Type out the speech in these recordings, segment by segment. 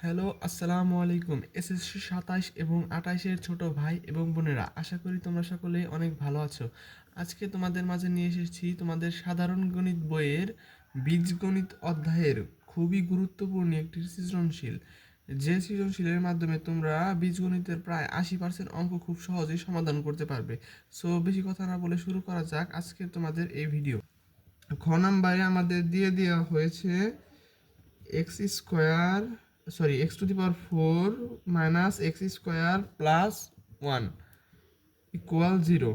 Hello, আসসালামু আলাইকুম। SSC 27 এবং 28-এর ছোট ভাই এবং বোনেরা, আশা করি তোমরা সকলেই অনেক ভালো আছো। আজকে তোমাদের মাঝে নিয়ে এসেছি তোমাদের সাধারণ গণিত বইয়ের বীজগণিত অধ্যায়ের খুবই গুরুত্বপূর্ণ একটি সৃজনশীল, যে সৃজনশীলের মাধ্যমে তোমরা বীজগণিতের প্রায় 80% অঙ্ক খুব সহজেই সমাধান করতে পারবে। সো বেশি কথা না বলে শুরু করা যাক আজকে তোমাদের এই ভিডিও। খ নাম্বারে আমাদের দিয়ে দেওয়া হয়েছে x square x to the power 4 minus x square plus 1 equal 0।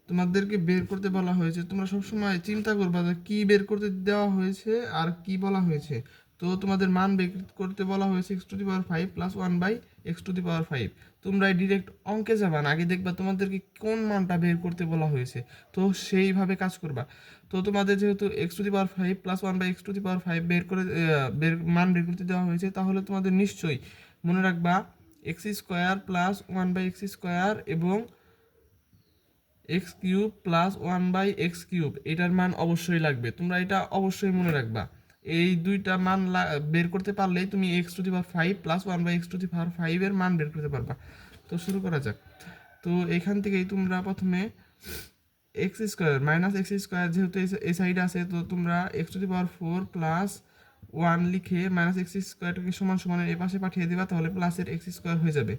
তোমাদেরকে বের করতে বলা হয়েছে, তোমরা সবসময় চিন্তা করবা যে কী বের করতে দেওয়া হয়েছে আর কি বলা হয়েছে। তো তোমাদের মান বের করতে বলা হয়েছে X to the power 5 plus 1 by x to the power 5। তোমরা ডিরেক্ট অঙ্কে যাবা না, আগে দেখবা তোমাদেরকে কোন মানটা বের করতে বলা হয়েছে, তো সেইভাবে কাজ করবা। তো তোমাদের যেহেতু X to the power 5 plus 1 by x to the power 5 মান বের করতে দেওয়া হয়েছে, তাহলে তোমাদের নিশ্চয়ই মনে রাখবা X square plus 1 by x square এবং X cube plus 1 by x cube, এটার মান অবশ্যই লাগবে। তোমরা এটা অবশ্যই মনে রাখবা। এই দুইটা মান বের করতে পারলেই তুমি X to the power 5 plus 1 by x to the power 5 এর মান বের করতে পারবা। তো শুরু করা যাক। তো এখান থেকেই তোমরা প্রথমে x square minus x square, যেহেতু এই সাইডে আছে, তো তোমরা x to the power 4 plus 1 লিখে মাইনাস এক্স স্কোয়ারটাকে সমান সমানের এই পাশে পাঠিয়ে দেবা, তাহলে প্লাসের এক্স স্কোয়ার হয়ে যাবে।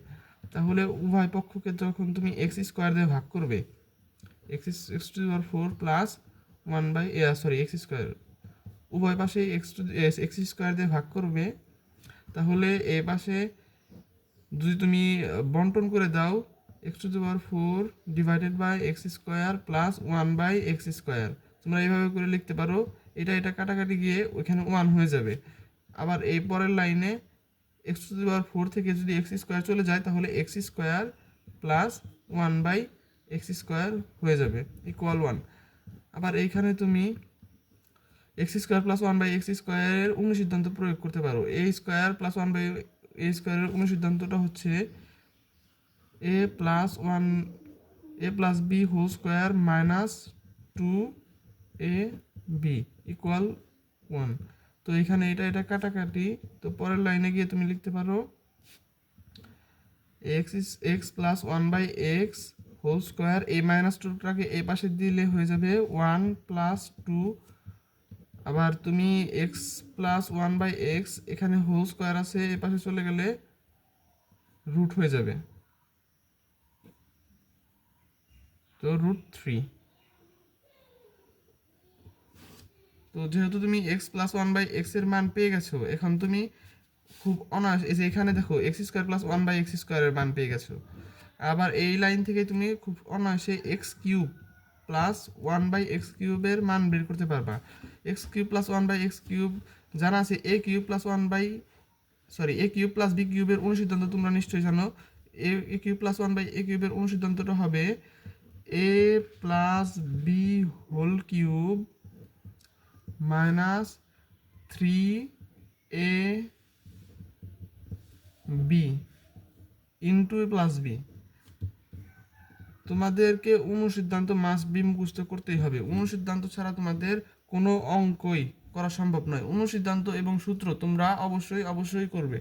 তাহলে উভয় পক্ষকে যখন তুমি এক্স স্কোয়ার দিয়ে ভাগ করবে, x to the power 4 plus 1 by x square, উভয় পাশে এক্স স্কোয়ার দিয়ে ভাগ করবে, তাহলে এ পাশে যদি তুমি বন্টন করে দাও x to the power 4 divided by x square plus 1 by x square, তোমরা এইভাবে করে লিখতে পারো। এটা কাটাকাটি গিয়ে ওইখানে 1 হয়ে যাবে। আবার এই পরের লাইনে এক্স টু দি পাওয়ার 4 থেকে যদি এক্স স্কোয়ার চলে যায়, তাহলে X square plus 1 by x square হয়ে যাবে ইকুয়াল 1। আবার এইখানে তুমি X square plus 1 by x স্কোয়ারের অনুসিদ্ধান্ত প্রয়োগ করতে পারো। A square plus 1 by A স্কোয়ারের অনুসিদ্ধান্তটা হচ্ছে A plus 1 A plus B whole square minus 2 A B equal 1। তো এখানে এটা কাটাকাটি, তো পরের লাইনে গিয়ে তুমি লিখতে পারো X plus 1 by X whole square, A minus 2টাকে এই পাশে দিলে হয়ে যাবে 1 প্লাস 2। আবার তুমি এক্স প্লাস 1 বাই এক্স, এখানে হোল স্কোয়ার আছে, এ পাশে চলে গেলে রুট হয়ে যাবে, তো √3। তো যেহেতু তুমি এক্স প্লাস 1 বাই এক্স এর মান পেয়ে গেছো, এখন তুমি খুব অনায়াস, এই যে এখানে দেখো x square plus 1 by x স্কোয়ারের মান পেয়ে গেছো। আবার এই লাইন থেকে তুমি খুব অনায়াসে x cube plus 1 by x কিউবের মান বের করতে পারবা। X cube plus 1 by x cube জানা আছে, এ কিউব প্লাস বি কিউবের অনুসিদ্ধান্ত তোমরা নিশ্চয়ই জানো। A cube plus 1 by a কিউবের অনুসিদ্ধান্তটা হবে a plus B whole cube minus 3 a b into a plus b. তোমাদেরকে অনুসিদ্ধান্ত মাস্ট বি মুখস্থ করতেই হবে। অনুসিদ্ধান্ত ছাড়া তোমাদের কোনো অঙ্কই করা সম্ভব নয়। অনুসিদ্ধান্ত এবং সূত্র তোমরা অবশ্যই অবশ্যই করবে।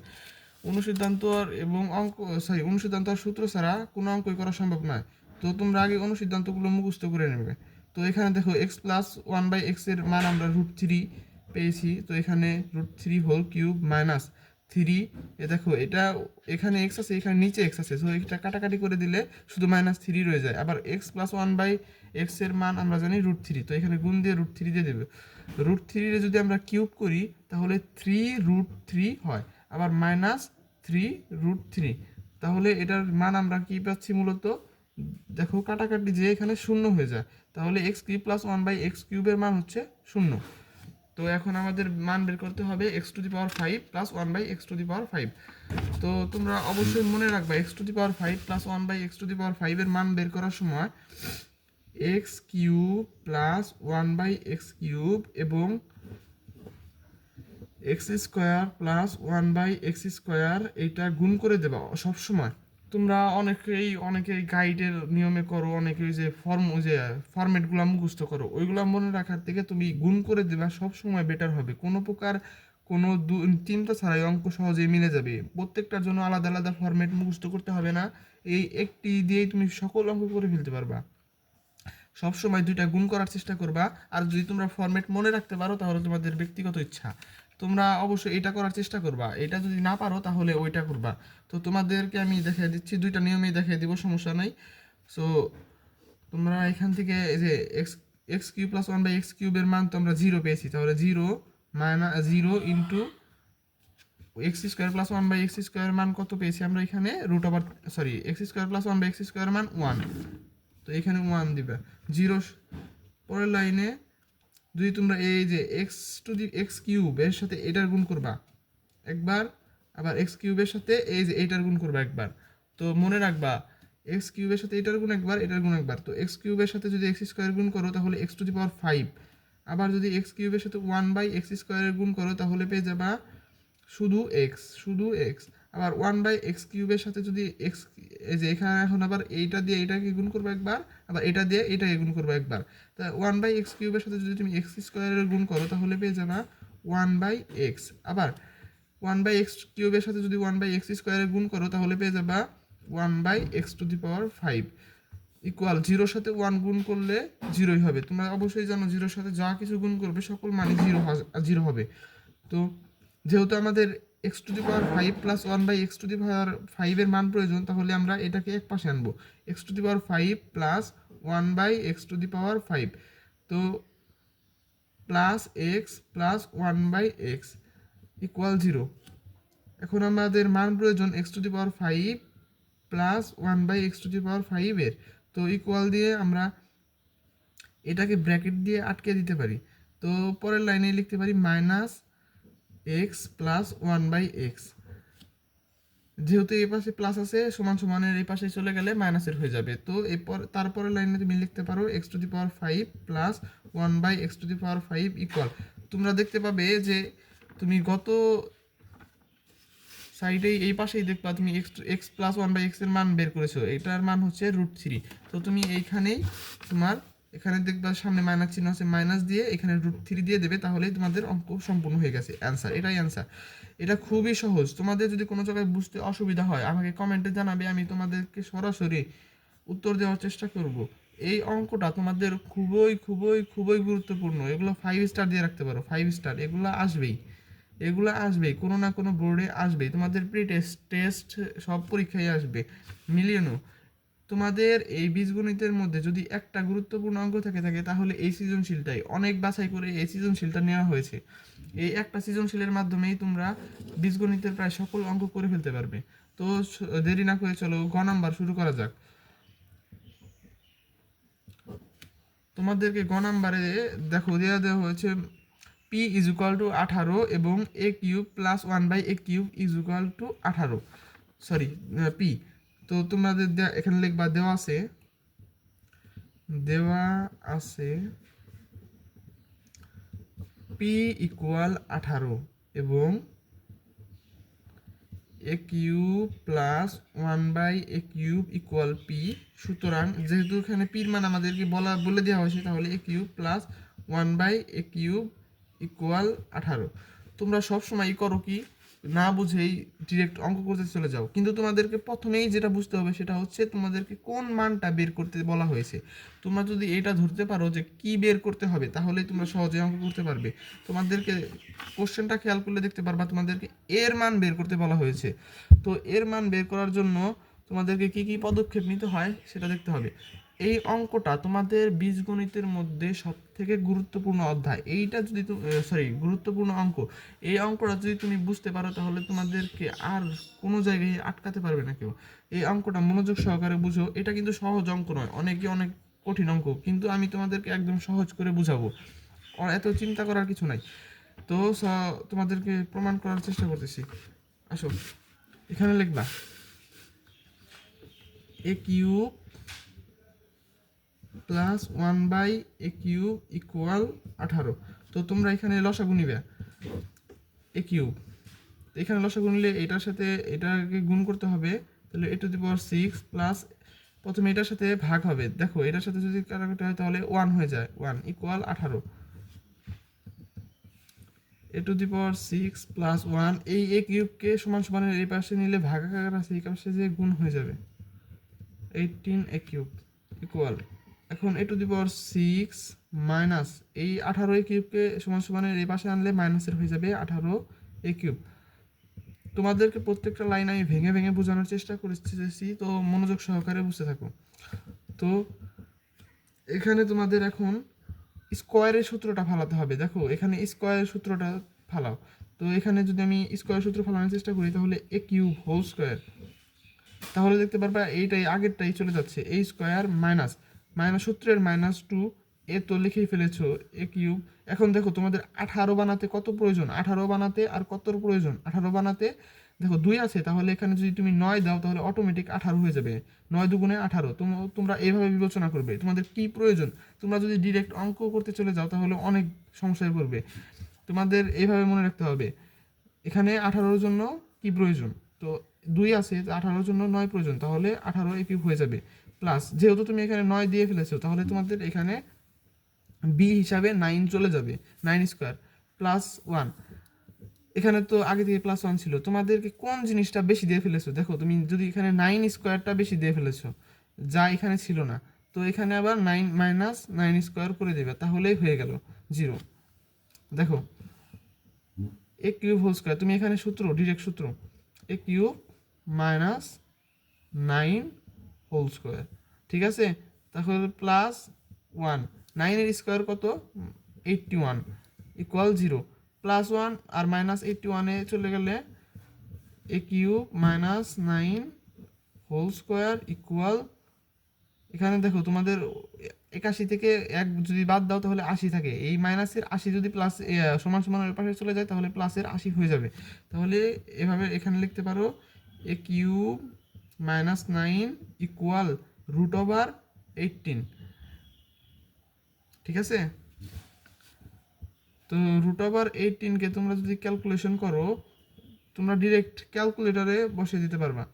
অনুসিদ্ধান্ত আর সূত্র ছাড়া কোনো অঙ্কই করা সম্ভব নয়। তো তোমরা আগে অনুসিদ্ধান্তগুলো মুখস্থ করে নেবে। তো এখানে দেখো এক্স প্লাস 1 বাই এক্স এর মান আমরা √3 পেয়েছি, তো এখানে √3 হোল কিউব মাইনাস 3, এ দেখো এটা এখানে এক্স আছে, এখানে নিচে এক্স আছে, তো এটা কাটাকাটি করে দিলে শুধু -3 রয়ে যায়। আবার এক্স প্লাস 1 বাই এক্স এর মান আমরা জানি √3, তো এখানে গুণ দিয়ে √3 দিয়ে দেবে। √3 যদি আমরা কিউব করি, তাহলে 3√3 হয়, আবার -3√3, তাহলে এটার মান আমরা কি পাচ্ছি মূলত, দেখো কাটাকাটি যে এখানে 0 হয়ে যায়, তাহলে x cube plus 1 by x কিউবের মান হচ্ছে 0। তো এখন আমাদের মান বের করতে হবে x to the power 5 plus 1 by x to the power 5। তো তোমরা অবশ্যই মনে রাখবা x to the power 5 plus 1 by x to the power 5 এর মান বের করার সময় x cube plus 1 by x cube এবং x square plus 1 by x square এইটা গুণ করে দেবা সব সময়। তোমরা অনেকেই গাইডের নিয়মে করো, অনেকেই যে ফরম্যাটগুলো মুখস্থ করো, ওইগুলো মনে রাখার থেকে তুমি গুণ করে দেবা সব সময় বেটার হবে। কোনো প্রকার কোনো চিন্তা ছাড়াই অঙ্ক সহজেই মিলে যাবে। প্রত্যেকটার জন্য আলাদা আলাদা ফরম্যাট মুখস্থ করতে হবে না, এই একটি দিয়েই তুমি সকল অঙ্ক করে ফেলতে পারবা। সবসময় দুইটা গুণ করার চেষ্টা করবা, আর যদি তোমরা ফরম্যাট মনে রাখতে পারো তাহলে তোমাদের ব্যক্তিগত ইচ্ছা, তোমরা অবশ্যই এটা করার চেষ্টা করবা। এটা যদি না পারো তাহলে ওইটা করবা। তো তোমাদেরকে আমি দেখিয়ে দিচ্ছি, দুইটা নিয়মেই দেখিয়ে দিব, সমস্যা নেই। সো তোমরা এখান থেকে এই যে x x cube plus one by x কিউবের মান তো আমরা জিরো পেয়েছি, তাহলে zero minus zero into x square plus one by x square মান কত পেয়েছি আমরা এখানে, root over sorry x square plus one by x square মান ওয়ান, তো এখানে ওয়ান দিবে। জিরো পরের লাইনে যদি তোমরা এই যে x to the x cube এর সাথে এটার গুণ করবা একবার, আবার এক্স কিউবের সাথে এই যে এইটার গুণ করবা একবার। তো মনে রাখবা এক্স কিউবের সাথে এটার গুণ একবার, এটার গুণ একবার। তো এক্স কিউবের সাথে যদি এক্স স্কোয়ার গুণ করো তাহলে x to the power five. আবার যদি এক্স কিউবের সাথে ওয়ান বাই এক্স স্কোয়ারের গুণ করো তাহলে পেয়ে যাবা শুধু এক্স। আবার ওয়ান বাই এক্স কিউবের সাথে যদি এক্স, এই যে এখানে এখন আবার এইটা দিয়ে এটাকে গুণ করবো একবার, আবার এটা দিয়ে এটাকে গুণ করবো একবার। তা ওয়ান বাই এক্স কিউবের সাথে যদি তুমি এক্স স্কোয়ারের গুণ করো তাহলে পেয়ে যাবা ওয়ান বাই এক্স। আবার ওয়ান বাই এক্স কিউবের সাথে যদি ওয়ান বাই এক্স স্কোয়ারের গুণ করো তাহলে পেয়ে যাবা one by x to the power five equal জিরোর সাথে ওয়ান গুণ করলে জিরোই হবে। তোমরা অবশ্যই জানো জিরোর সাথে যা কিছু গুণ করবে সকল মানে জিরো হবে। তো যেহেতু আমাদের x to the power five plus one by x to the power ফাইভের মান প্রয়োজন, তাহলে আমরা এটাকে এক পাশে আনবো, x to the power five plus one by x to the power five, তো plus x plus one by x equal zero. এখন আমাদের মান প্রয়োজন x to the power five plus one by x to the power ফাইভের, তো equal দিয়ে আমরা এটাকে ব্র্যাকেট দিয়ে আটকে দিতে পারি। তো পরের লাইনে লিখতে পারি minus x plus one by x, যেহেতু এই পাশে প্লাস আছে সমান সমানের এই পাশে চলে গেলে মাইনাসের হয়ে যাবে। তো এরপর তারপরের লাইনে তুমি লিখতে পারো x to the power five plus one by x to the power five equal, তোমরা দেখতে পাবে যে তুমি গত সাইডেই এই পাশেই দেখবা তুমি x plus one by x এর মান বের করেছো, এটার মান হচ্ছে রুট থ্রি। তো তুমি এইখানেই তোমার এখানে দেখবা সামনে মাইনাস চিহ্ন আছে, মাইনাস দিয়ে এখানে রুট থ্রি দিয়ে দেবে, তাহলেই তোমাদের অঙ্ক সম্পূর্ণ হয়ে গেছে, অ্যান্সার, এটাই অ্যান্সার। এটা খুবই সহজ। তোমাদের যদি কোনো জায়গায় বুঝতে অসুবিধা হয় আমাকে কমেন্টে জানাবে, আমি তোমাদেরকে সরাসরি উত্তর দেওয়ার চেষ্টা করব। এই অঙ্কটা তোমাদের খুবই খুবই খুবই গুরুত্বপূর্ণ, এগুলো ফাইভ স্টার দিয়ে রাখতে পারো, ফাইভ স্টার, এগুলো আসবেই কোনো না কোনো বোর্ডে আসবেই, তোমাদের প্রি টেস্ট টেস্ট সব পরীক্ষায় আসবে মিলিয়নও। তোমাদের এই বীজগণিতের মধ্যে যদি একটা গুরুত্বপূর্ণ অঙ্ক থাকে তাহলে এই সৃজনশীলটাই, অনেক বাছাই করে এই সৃজনশীলটা নেওয়া হয়েছে। এই একটা সৃজনশীলের মাধ্যমেই তোমরা বীজগণিতের প্রায় সকল অঙ্ক করে ফেলতে পারবে। তো দেরি না করে চলো গ নাম্বার শুরু করা যাক। তোমাদেরকে গ নাম্বারে দেখো দেওয়া হয়েছে পি ইজ ইকুয়াল টু 18 এবং a cube plus one by a cube is equal to 18, sorry p. তো তোমাদের এখানে লিখবা দেওয়া আছে পি ইকুয়াল 18 এবং a cube plus one by a cube equal p. সুতরাং যেহেতু এখানে পির মান আমাদেরকে বলে দেওয়া হয়েছে, তাহলে a cube plus one by a cube equal 18। তোমরা সবসময় করো কি না বুঝেই ডিরেক্ট অঙ্ক করতে চলে যাও, কিন্তু তোমাদেরকে প্রথমেই যেটা বুঝতে হবে সেটা হচ্ছে তোমাদেরকে কোন মানটা বের করতে বলা হয়েছে। তোমরা যদি এটা ধরতে পারো যে কি বের করতে হবে তাহলেই তোমরা সহজে অঙ্ক করতে পারবে। তোমাদেরকে কোশ্চেনটা খেয়াল করলে দেখতে পারবা তোমাদেরকে এর মান বের করতে বলা হয়েছে। তো এর মান বের করার জন্য তোমাদেরকে কি কি পদক্ষেপ নিতে হয় সেটা দেখতে হবে। এই অঙ্কটা তোমাদের বীজগণিতের মধ্যে সব থেকে গুরুত্বপূর্ণ অধ্যায়, এইটা যদি গুরুত্বপূর্ণ অঙ্ক, এই অঙ্কটা যদি তুমি বুঝতে পারো তাহলে তোমাদেরকে আর কোনো জায়গায় আটকাতে পারবে না কেউ। এই অঙ্কটা মনোযোগ সহকারে বুঝো, এটা কিন্তু সহজ অঙ্ক নয়, অনেকে অনেক কঠিন অঙ্ক, কিন্তু আমি তোমাদেরকে একদম সহজ করে বুঝাবো, এত চিন্তা করার কিছু নাই। তো তোমাদেরকে প্রমাণ করার চেষ্টা করতেছি। আসো এখানে লিখবা a cube plus one by a cube equal 18। তো তোমরা এখানে লসাগু নিবে এ কিউব, এখানে লসাগু নিলে এটার সাথে এটাকে গুণ করতে হবে, তাহলে এ টু দি পাওয়ার 6 প্লাস প্রথমে এটার সাথে ভাগ হবে, দেখো এটার সাথে যদি কাটাকাটি হয় তাহলে 1 হয়ে যায়, 1 equal 18। A two the power 6 plus 1, এই এ কিউবকে সমান সমানের এই পাশে নিলে ভাগাকার আছে, এই পাশে যে গুণ হয়ে যাবে, 18 এ কিউব ইকুয়াল, এখন এ টু দি পাওয়ার 6 মাইনাস এই 18 এ কিউবকে সমান সমানের এই পাশে আনলে মাইনাসের হয়ে যাবে 18 এ কিউব। তোমাদেরকে প্রত্যেকটা লাইন আমি ভেঙে ভেঙে বোঝানোর চেষ্টা করেছি, তো মনোযোগ সহকারে বুঝতে থাকো। তো এখানে তোমাদের এখন স্কোয়ারের সূত্রটা ফালাতে হবে। দেখো এখানে স্কোয়ারের সূত্রটা ফালাও। তো এখানে যদি আমি স্কোয়ার সূত্র ফালানোর চেষ্টা করি তাহলে এ কিউব হোল স্কোয়ার, তাহলে দেখতে পারবা এইটাই আগেরটাই চলে যাচ্ছে, এ স্কোয়ার মাইনাস মাইনাস সূত্রের -2, এ তো লিখেই ফেলেছো এ কিউব। এখন দেখো তোমাদের 18 বানাতে কত প্রয়োজন, 18 বানাতে আর কত প্রয়োজন, 18 বানাতে দেখো 2 আছে, তাহলে এখানে যদি তুমি 9 দাও তাহলে অটোমেটিক 18 হয়ে যাবে, 9 দুগুণে 18। তোমরা এইভাবে বিবেচনা করবে তোমাদের কি প্রয়োজন। তোমরা যদি ডিরেক্ট অঙ্ক করতে চলে যাও তাহলে অনেক সমস্যায় পড়বে, তোমাদের এইভাবে মনে রাখতে হবে এখানে 18-র জন্য কি প্রয়োজন। তো 2 আছে, 18-র জন্য 9 প্রয়োজন, তাহলে 18 এ কিউব হয়ে যাবে। প্লাস যেহেতু তুমি এখানে 9 দিয়ে ফেলেছো তাহলে তোমাদের এখানে বি হিসাবে 9 চলে যাবে, 9 স্কোয়ার প্লাস 1। এখানে তো আগে থেকে প্লাস 1 ছিল, তোমাদেরকে কোন জিনিসটা বেশি দিয়ে ফেলেছো, দেখো তুমি যদি এখানে 9 স্কোয়ারটা বেশি দিয়ে ফেলেছো যা এখানে ছিল না, তো এখানে আবার 9 মাইনাস 9 স্কোয়ার করে দেবে, তাহলেই হয়ে গেল 0। দেখো এ কিউব হোল স্কোয়ার, তুমি এখানে সূত্র ডিরেক্ট সূত্র a cube minus 9 whole square, ঠিক আছে। তাহলে প্লাস 1, 9-এর স্কোয়ার কত, 81 ইকুয়াল 0, প্লাস 1 আর মাইনাস 81-এ চলে গেলে a cube minus 9 whole square equal, এখানে দেখো তোমাদের 81 থেকে 1 যদি বাদ দাও তাহলে 80 থাকে, এই মাইনাসের 80 যদি প্লাস সমান সমান ওই পাশে চলে যায় তাহলে প্লাসের 80 হয়ে যাবে। তাহলে এভাবে এখানে লিখতে পারো এ কিউব মাইনাস 9 ইকুয়াল √18, ঠিক আছে। তো √18কে তোমরা যদি ক্যালকুলেশন করো তোমরা ডিরেক্ট ক্যালকুলেটরে বসিয়ে দিতে পারবা।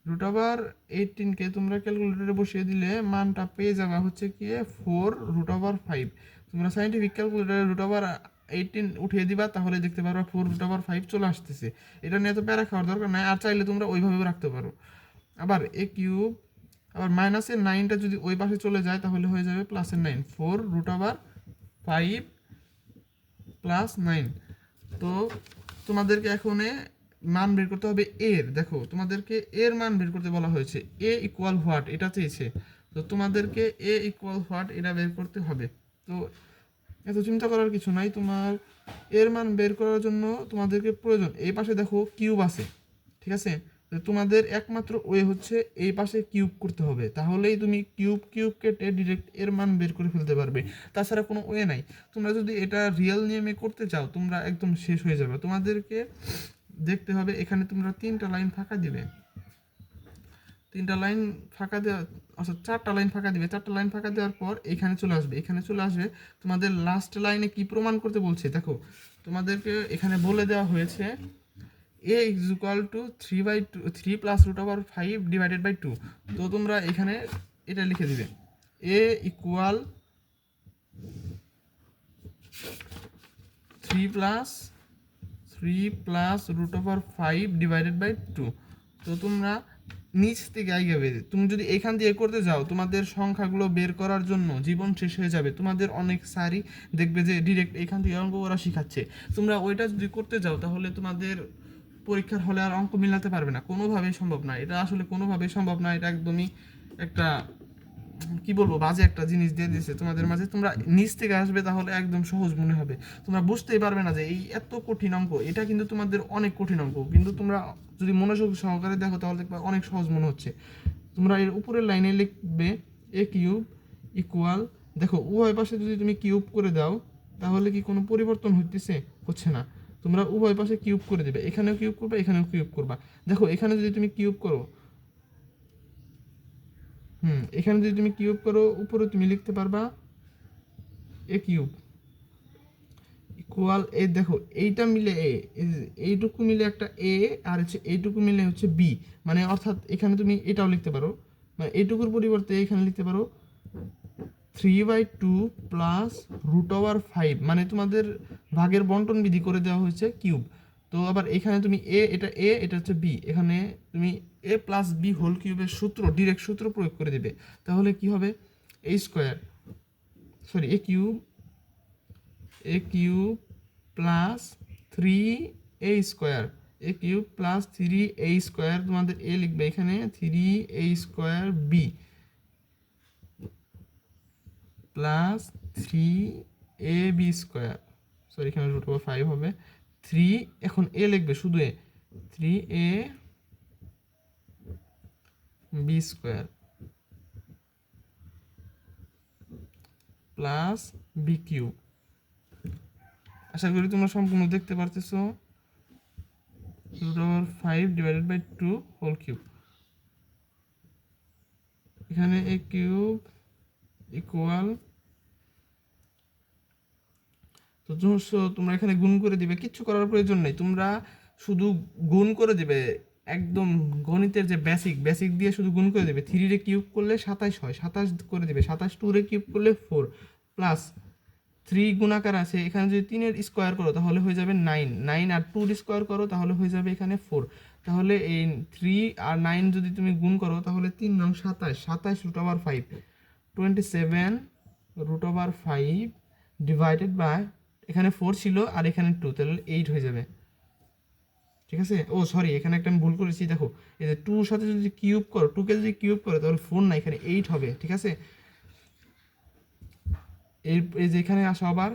√18কে তোমরা ক্যালকুলেটরে বসিয়ে দিলে মানটা পেয়ে যাবা হচ্ছে কি 4√5। তোমরা সাইন্টিফিক ক্যালকুলেটরে √18 উঠিয়ে দিবা তাহলে দেখতে পারবা 4√5 চলে আসতেছে। এটা নিয়ে তো প্যারা খাওয়ার দরকার নাই, আর চাইলে তোমরা ওইভাবে রাখতে পারো। আবার এ কিউব আবার মাইনাসের 9টা যদি ওই পাশে চলে যায় তাহলে হয়ে যাবে প্লাসের 9, 4√5 প্লাস 9। তো তোমাদেরকে এখন মান বের করতে হবে এর, দেখো তোমাদেরকে এর মান বের করতে বলা হয়েছে, এ ইকুয়াল হোয়াট এটা চেয়েছে, তো তোমাদেরকে এ ইকুয়াল হোয়াট এটা বের করতে হবে। তো এত চিন্তা করার কিছু নাই, তোমার এর মান বের করার জন্য তোমাদেরকে প্রয়োজন এই পাশে দেখো কিউব আছে, ঠিক আছে। তো তোমাদের একমাত্র ওয়ে হচ্ছে এই পাশে কিউব করতে হবে, তাহলেই তুমি কিউব কিউব কেটে ডিরেক্ট এর মান বের করে ফেলতে পারবে, তাছাড়া কোনো ওয়ে নাই। তোমরা যদি এটা রিয়েল নিয়মে করতে চাও তোমরা একদম শেষ হয়ে যাবে। তোমাদেরকে দেখতে হবে এখানে তোমরা 3টা লাইন ফাঁকা দিবে, 3টা লাইন ফাঁকা দেওয়া, আচ্ছা 4টা লাইন ফাঁকা দিবে, 4টা লাইন ফাঁকা দেওয়ার পর এখানে চলে আসবে, এখানে চলে আসবে তোমাদের লাস্ট লাইনে কি প্রমাণ করতে বলছে দেখো। তোমাদেরকে এখানে বলে দেওয়া হয়েছে a is equal to 3 plus √5 divided by 2। তো তোমরা এখানে এটা লিখে দিবে a equal 3 plus √5 divided by 2। তো তোমরা নিচ থেকে আইগাবে, তুমি যদি এখান দিয়ে করতে যাও তোমাদের সংখ্যাগুলো বের করার জন্য জীবন শেষ হয়ে যাবে। তোমাদের অনেক স্যারই দেখবে যে ডিরেক্ট এখান থেকে অঙ্ক ওরা শিখাচ্ছে, তোমরা ওইটা যদি করতে যাও তাহলে তোমাদের পরীক্ষার হলে আর অঙ্ক মিলাতে পারবে না, কোনোভাবেই সম্ভব না, এটা আসলে কোনোভাবেই সম্ভব না। এটা একদমই একটা কি বলবো বাজে একটা জিনিস দিয়ে দিয়েছে তোমাদের মাঝে। তোমরা নিচ থেকে আসবে তাহলে একদম সহজ মনে হবে, তোমরা বুঝতেই পারবে না যে এই এত কঠিন অঙ্ক, এটা কিন্তু তোমাদের অনেক কঠিন অঙ্ক, কিন্তু তোমরা যদি মনোযোগ সহকারে দেখো তাহলে দেখবে অনেক সহজ মনে হচ্ছে। তোমরা এর উপরের লাইনে লিখবে এ কিউব ইকুয়াল, দেখো উভয় পাশে যদি তুমি কিউব করে দাও তাহলে কি কোনো পরিবর্তন হচ্ছে, হচ্ছে না। তোমরা উভয় পাশে কিউব করে দেবে, এখানেও কিউব করবে এখানেও কিউব করবা। দেখো এখানে যদি তুমি কিউব করো, এখানে যদি তুমি কিউব করো উপরে তুমি লিখতে পারবা এ কিউব ইকুয়াল, এ দেখো এইটা মিলে এ, এইটুকু মিলে একটা এ, আর হচ্ছে এইটুকু মিলে হচ্ছে বি, মানে অর্থাৎ এখানে তুমি এটাও লিখতে পারো, মানে এইটুকুর পরিবর্তে এখানে লিখতে পারো 3/2 প্লাস √5, মানে তোমাদের ভাগের বন্টন বিধি করে দেওয়া হয়েছে কিউব। তো আবার এখানে তুমি এটা হচ্ছে বি, এখানে তুমি এ প্লাস বি হোল কিউবের সূত্র, ডিরেক্ট সূত্র প্রয়োগ করে দেবে। তাহলে কি হবে, a square, sorry a cube plus 3a square, a cube plus 3a square, তোমাদের এ লিখবে এখানে 3a square b plus 3ab square, sorry এখানে √5 হবে 3, এখন এ লিখবে শুধু এ, 3ab square plus b cube. আশা করি তোমরা সম্পূর্ণ দেখতে পারতেছো। √5/2 হোল কিউব, এখানে এ কিউব ইকুয়াল, তো তোমরা এখানে গুণ করে দিবে, কিচ্ছু করার প্রয়োজন নেই, তোমরা শুধু গুণ করে দিবে, একদম গণিতের যে বেসিক দিয়ে শুধু গুণ করে দেবে। 3 রে কিউব করলে 27 হয়, 27 করে দিবে, 27 2 রে কিউব করলে 4 প্লাস 3 গুণাকার আছে, এখানে যদি 3 এর স্কোয়ার করো তাহলে হয়ে যাবে 9, 9 আর 2 এর স্কোয়ার করো তাহলে হয়ে যাবে এখানে 4। তাহলে এই 3 আর 9 যদি তুমি গুণ করো তাহলে 3 9 27, 27 √5, 27 √5 ডিভাইডেড বাই, এখানে 4 ছিল আর এখানে 2, তাহলে 8 হয়ে যাবে। ঠিক আছে, ও সরি এখানে একটা আমি ভুল করেছি, দেখো এই যে 2 সাথে যদি কিউব করো, 2 কে যদি কিউব করো তাহলে 4 না, এখানে 8 হবে। ঠিক আছে, এই যে এখানে আসো আবার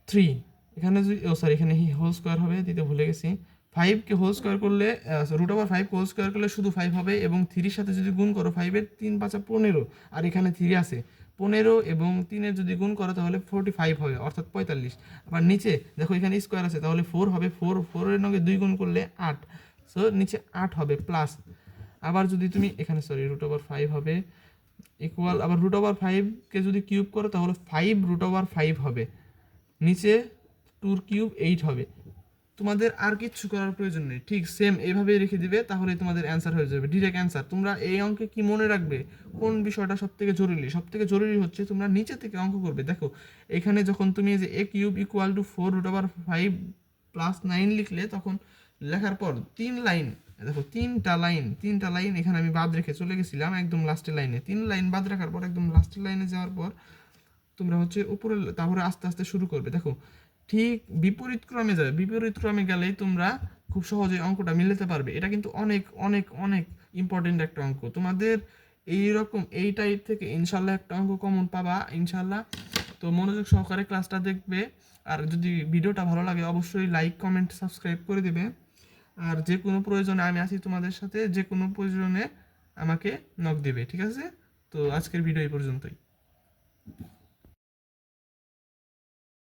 3, এখানে যদি সরি এখানে হোল স্কোয়ার হবে, দিতে ভুলে গেছি। 5কে হোল স্কোয়ার করলে √5 হোল স্কোয়ার করলে শুধু 5 হবে, এবং 3 সাথে যদি গুণ করো 5-এর 3 5 15, আর এখানে 3 আছে 15, এবং 3-এর যদি গুণ করো তাহলে 45 হবে, অর্থাৎ 45। আবার নিচে দেখো এখানে স্কোয়ার আছে তাহলে 4 হবে, 4-এর সঙ্গে 2 গুণ করলে 8, সো নিচে 8 হবে প্লাস, আবার যদি তুমি এখানে সরি √5 হবে ইকুয়াল, আবার √5কে যদি কিউব করো তাহলে 5 √5 হবে, নিচে 2 কিউব 8 হবে। তোমাদের আর কিচ্ছু করার প্রয়োজন নেই, ঠিক সেম এইভাবেই রেখে দিবে, তাহলে তোমাদের অ্যান্সার হয়ে যাবে, ডিরেক্ট অ্যান্সার। তোমরা এই অঙ্কে কি মনে রাখবে, কোন বিষয়টা সবথেকে জরুরি হচ্ছে তোমরা নিচে থেকে অঙ্ক করবে। দেখো এখানে যখন তুমি এই যে a³ = 4 √5 প্লাস 9 লিখলে, তখন লেখার পর 3 লাইন, দেখো তিনটা লাইন এখানে আমি বাদ রেখে চলে গেছিলাম একদম লাস্টের লাইনে, 3 লাইন বাদ রাখার পর একদম লাস্টের লাইনে যাওয়ার পর তোমরা হচ্ছে উপরে, তারপরে আস্তে আস্তে শুরু করবে। দেখো ঠিক বিপরীত ক্রমে যাবে, বিপরীত ক্রমে গেলেই তোমরা খুব সহজে অঙ্কটা মিলাতে পারবে। এটা কিন্তু অনেক অনেক অনেক ইম্পর্টেন্ট একটা অঙ্ক তোমাদের, এইরকম এই টাইপ থেকে ইনশাল্লাহ একটা অঙ্ক কমন পাবা ইনশাল্লাহ। তো মনোযোগ সহকারে ক্লাসটা দেখবে, আর যদি ভিডিওটা ভালো লাগে অবশ্যই লাইক কমেন্ট সাবস্ক্রাইব করে দেবে। আর যে কোনো প্রয়োজনে আমি আছি তোমাদের সাথে, যে কোনো প্রয়োজনে আমাকে নক দেবে। ঠিক আছে, তো আজকের ভিডিও এই পর্যন্তই।